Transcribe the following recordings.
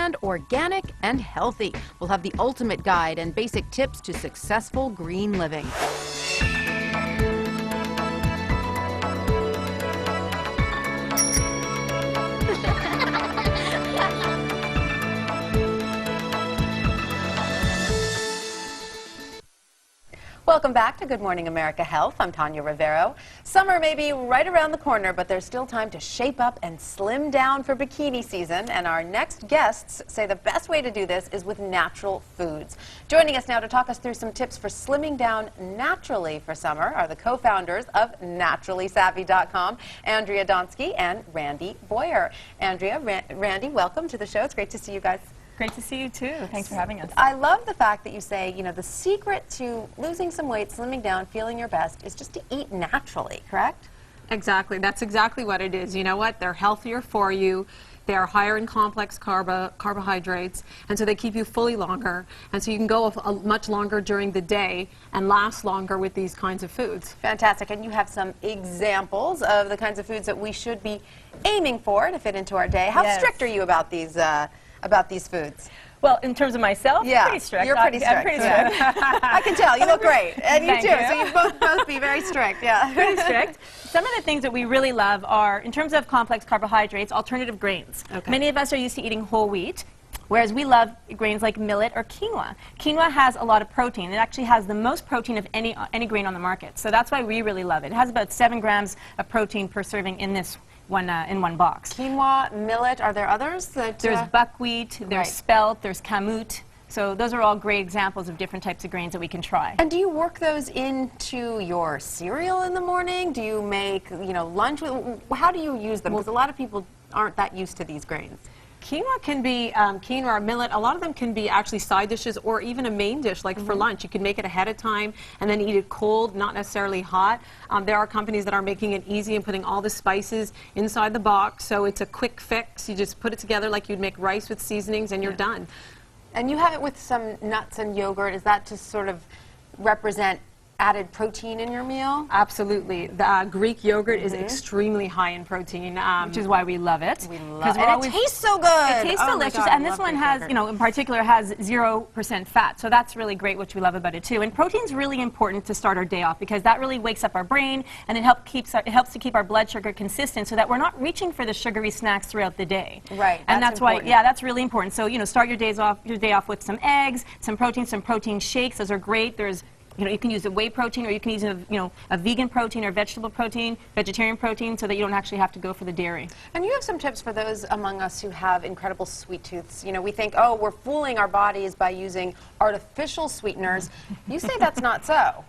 and organic and healthy. We'll have the ultimate guide and basic tips to successful green living. Welcome back to Good Morning America Health. I'm Tanya Rivero. Summer may be right around the corner, but there's still time to shape up and slim down for bikini season. And our next guests say the best way to do this is with natural foods. Joining us now to talk us through some tips for slimming down naturally for summer are the co-founders of naturallysavvy.com, Andrea Donsky and Randy Boyer. Andrea, Randy, welcome to the show. It's great to see you guys. Great to see you too. Thanks for having us. I love the fact that you say, you know, the secret to losing some weight, slimming down, feeling your best is just to eat naturally, correct? Exactly. That's exactly what it is. You know what? They're healthier for you. They are higher in complex carbohydrates, and so they keep you fully longer. And so you can go much longer during the day and last longer with these kinds of foods. Fantastic. And you have some examples of the kinds of foods that we should be aiming for to fit into our day. How strict are you about these foods? Well, in terms of myself, pretty strict. You're pretty strict. I'm pretty strict. I can tell. You look great. And you too. You. So you both be very strict, yeah. Pretty strict. Some of the things that we really love are, in terms of complex carbohydrates, alternative grains. Okay. Many of us are used to eating whole wheat, whereas we love grains like millet or quinoa. Quinoa has a lot of protein. It actually has the most protein of any grain on the market. So that's why we really love it. It has about 7 grams of protein per serving in this in one box. Quinoa, millet, are there others? There's buckwheat, there's spelt, there's kamut. So those are all great examples of different types of grains that we can try. And do you work those into your cereal in the morning? Do you make, you know, lunch? How do you use them? Because a lot of people aren't that used to these grains. Quinoa can be, quinoa or millet, a lot of them can be actually side dishes or even a main dish, like for lunch. You can make it ahead of time and then eat it cold, not necessarily hot. There are companies that are making it easy and putting all the spices inside the box, so it's a quick fix. You just put it together like you'd make rice with seasonings and you're done. And you have it with some nuts and yogurt. Is that to sort of represent added protein in your meal? Absolutely. The Greek yogurt is extremely high in protein, which is why we love it. We love it. And it tastes so good. It tastes delicious, and this one has, you know, in particular has 0% fat. So that's really great, which we love about it too. And protein's really important to start our day off because that really wakes up our brain, and it helps to keep our blood sugar consistent so that we're not reaching for the sugary snacks throughout the day. Right. And that's why, yeah, that's really important. So, you know, start your day off with some eggs, some protein shakes. Those are great. There's, you know, you can use a whey protein, or you can use a vegan protein or vegetable protein, vegetarian protein, so that you don't actually have to go for the dairy. And you have some tips for those among us who have incredible sweet tooths. You know, we think, oh, we're fooling our bodies by using artificial sweeteners. You say that's not so.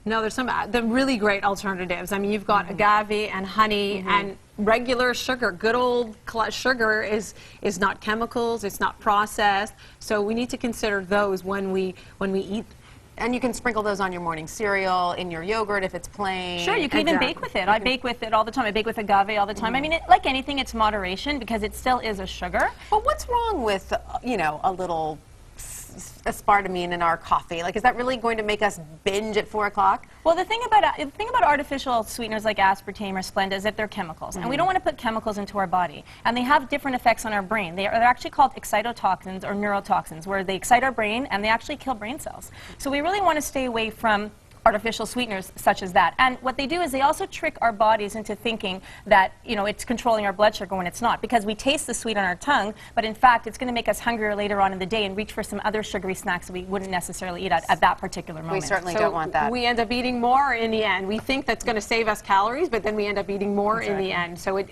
No, there's some really great alternatives. I mean, you've got agave and honey and regular sugar. Good old sugar is not chemicals, it's not processed. So we need to consider those when we eat. And you can sprinkle those on your morning cereal, in your yogurt if it's plain. Sure, you can even bake with it. I bake with it all the time. I bake with agave all the time. I mean, like anything, it's moderation because it still is a sugar. But what's wrong with, you know, a little aspartame in our coffee? Like, is that really going to make us binge at 4 o'clock? Well, the thing about artificial sweeteners like aspartame or Splenda is that they're chemicals, and we don't want to put chemicals into our body. And they have different effects on our brain. They're actually called excitotoxins or neurotoxins, where they excite our brain and they actually kill brain cells. So we really want to stay away from artificial sweeteners such as that. And what they do is they also trick our bodies into thinking that, you know, it's controlling our blood sugar when it's not, because we taste the sweet on our tongue, but in fact it's going to make us hungrier later on in the day and reach for some other sugary snacks that we wouldn't necessarily eat at that particular moment. We certainly don't want that. We end up eating more in the end. We think that's going to save us calories, but then we end up eating more in the end. So it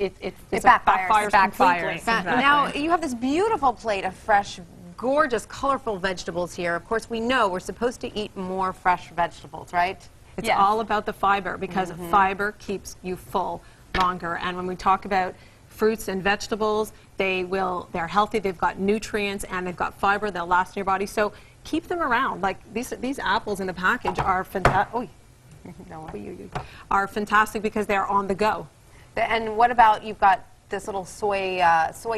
backfires. Exactly. Now, you have this beautiful plate of fresh, gorgeous, colorful vegetables here. Of course, we know we're supposed to eat more fresh vegetables, right? It's all about the fiber, because fiber keeps you full longer. And when we talk about fruits and vegetables, they're healthy, they've got nutrients, and they've got fiber, they'll last in your body. So keep them around. Like these apples in the package are fantastic. Are fantastic because they're on the go. And what about, you've got this little soy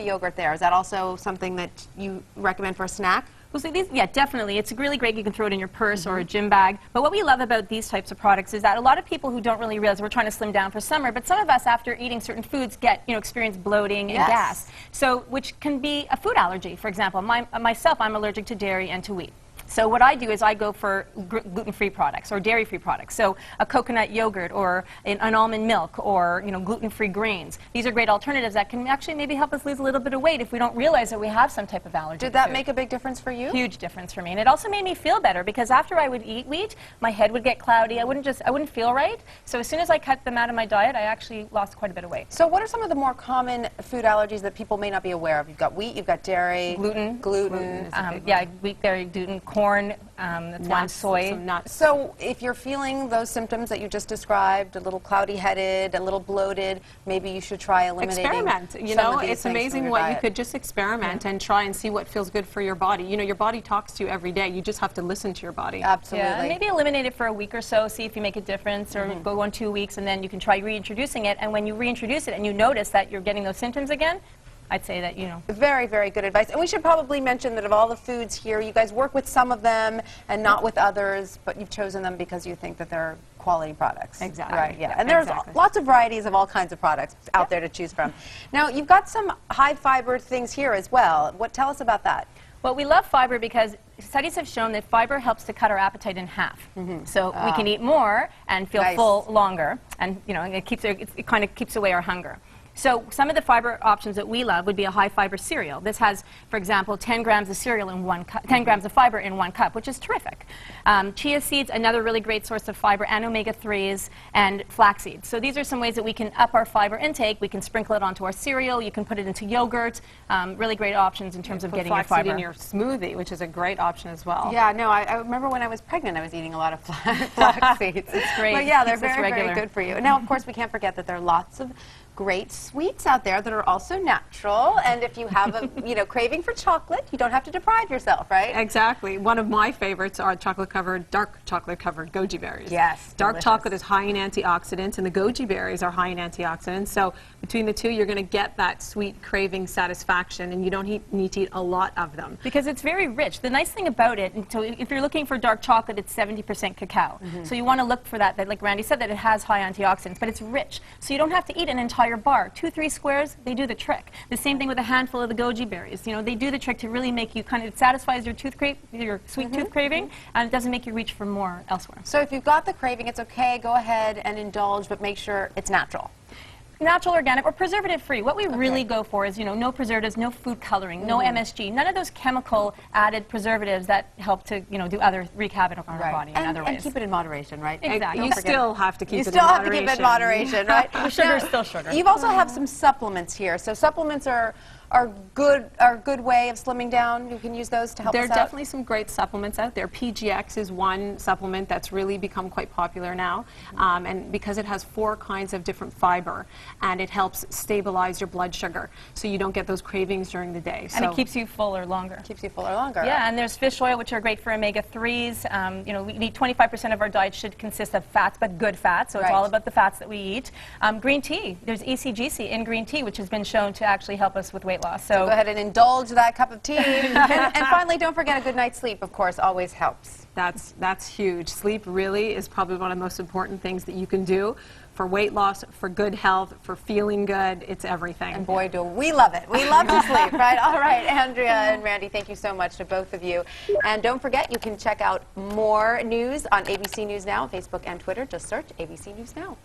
yogurt there. Is that also something that you recommend for a snack? Well, so these, yeah, definitely. It's really great. You can throw it in your purse or a gym bag. But what we love about these types of products is that a lot of people who don't really realize we're trying to slim down for summer, but some of us, after eating certain foods, get, experience bloating and gas. So, which can be a food allergy, for example. Myself, I'm allergic to dairy and to wheat. So what I do is I go for gluten-free products or dairy-free products. So a coconut yogurt or an almond milk or gluten-free grains. These are great alternatives that can actually maybe help us lose a little bit of weight if we don't realize that we have some type of allergy. Did that make a big difference for you? Huge difference for me, and it also made me feel better because after I would eat wheat, my head would get cloudy. I wouldn't feel right. So as soon as I cut them out of my diet, I actually lost quite a bit of weight. So what are some of the more common food allergies that people may not be aware of? You've got wheat, you've got dairy, gluten. Yeah, wheat, dairy, gluten, corn. That's one, soy. Nuts. So if you're feeling those symptoms that you just described, a little cloudy-headed, a little bloated, maybe you should try eliminating experiment. It's amazing what you could just experiment and try and see what feels good for your body. Your body talks to you every day. You just have to listen to your body. Absolutely. Yeah, and maybe eliminate it for a week or so, see if you make a difference, or go 1-2 weeks, and then you can try reintroducing it. And when you reintroduce it and you notice that you're getting those symptoms again, I'd say that, Very, very good advice. And we should probably mention that of all the foods here, you guys work with some of them and not with others, but you've chosen them because you think that they're quality products. Exactly. Right, yeah. And there's lots of varieties of all kinds of products out there to choose from. Now, you've got some high-fiber things here as well. Tell us about that. Well, we love fiber because studies have shown that fiber helps to cut our appetite in half. So we can eat more and feel full longer, and it kind of keeps away our hunger. So some of the fiber options that we love would be a high-fiber cereal. This has, for example, 10 grams of cereal in 1 cup, 10 grams of fiber in 1 cup, which is terrific. Chia seeds, another really great source of fiber, and omega-3s, and flax seeds. So these are some ways that we can up our fiber intake. We can sprinkle it onto our cereal. You can put it into yogurt. Really great options in terms of getting your fiber. Flax seed in your smoothie, which is a great option as well. Yeah, no, I remember when I was pregnant, I was eating a lot of flax seeds. It's great. But yeah, they're very, very good for you. Now, of course, we can't forget that there are lots of great sweets out there that are also natural, and if you have a craving for chocolate, you don't have to deprive yourself, right? Exactly. One of my favorites are dark chocolate covered goji berries. Yes, dark delicious. chocolate is high in antioxidants, and the goji berries are high in antioxidants. So between the two, you're going to get that sweet craving satisfaction, and you don't need to eat a lot of them because it's very rich. The nice thing about it, so if you're looking for dark chocolate, it's 70% cacao. So you want to look for that, like Randy said, that it has high antioxidants, but it's rich. So you don't have to eat an entire bar. 2-3 squares, they do the trick. The same thing with a handful of the goji berries. They do the trick to really make you it satisfies your sweet tooth craving, and it doesn't make you reach for more elsewhere. So if you've got the craving, it's okay, go ahead and indulge, but make sure it's natural. Natural, organic, or preservative-free. What we really go for is, no preservatives, no food coloring, no MSG, none of those chemical added preservatives that help to, wreak havoc on our body in other ways. And keep it in moderation, right? Exactly. You still have to keep it in moderation. You still have to keep it in moderation, right? The sugar is still sugar. You've also have some supplements here. So supplements are a good way of slimming down. You can use those to help us out. There are definitely some great supplements out there. PGX is one supplement that's really become quite popular now, and because it has 4 kinds of different fiber, and it helps stabilize your blood sugar, so you don't get those cravings during the day. And it keeps you fuller longer. Keeps you fuller longer. Yeah, and there's fish oil, which are great for omega-3s. We need 25% of our diet should consist of fats, but good fats, so it's all about the fats that we eat. Green tea, there's ECGC in green tea, which has been shown to actually help us with weight loss. So go ahead and indulge that cup of tea. and finally, don't forget a good night's sleep, of course, always helps. That's huge. Sleep really is probably one of the most important things that you can do for weight loss, for good health, for feeling good. It's everything. And boy, do we love it. We love to sleep, right? All right, Andrea and Randy, thank you so much to both of you. And don't forget, you can check out more news on ABC News Now, Facebook and Twitter. Just search ABC News Now.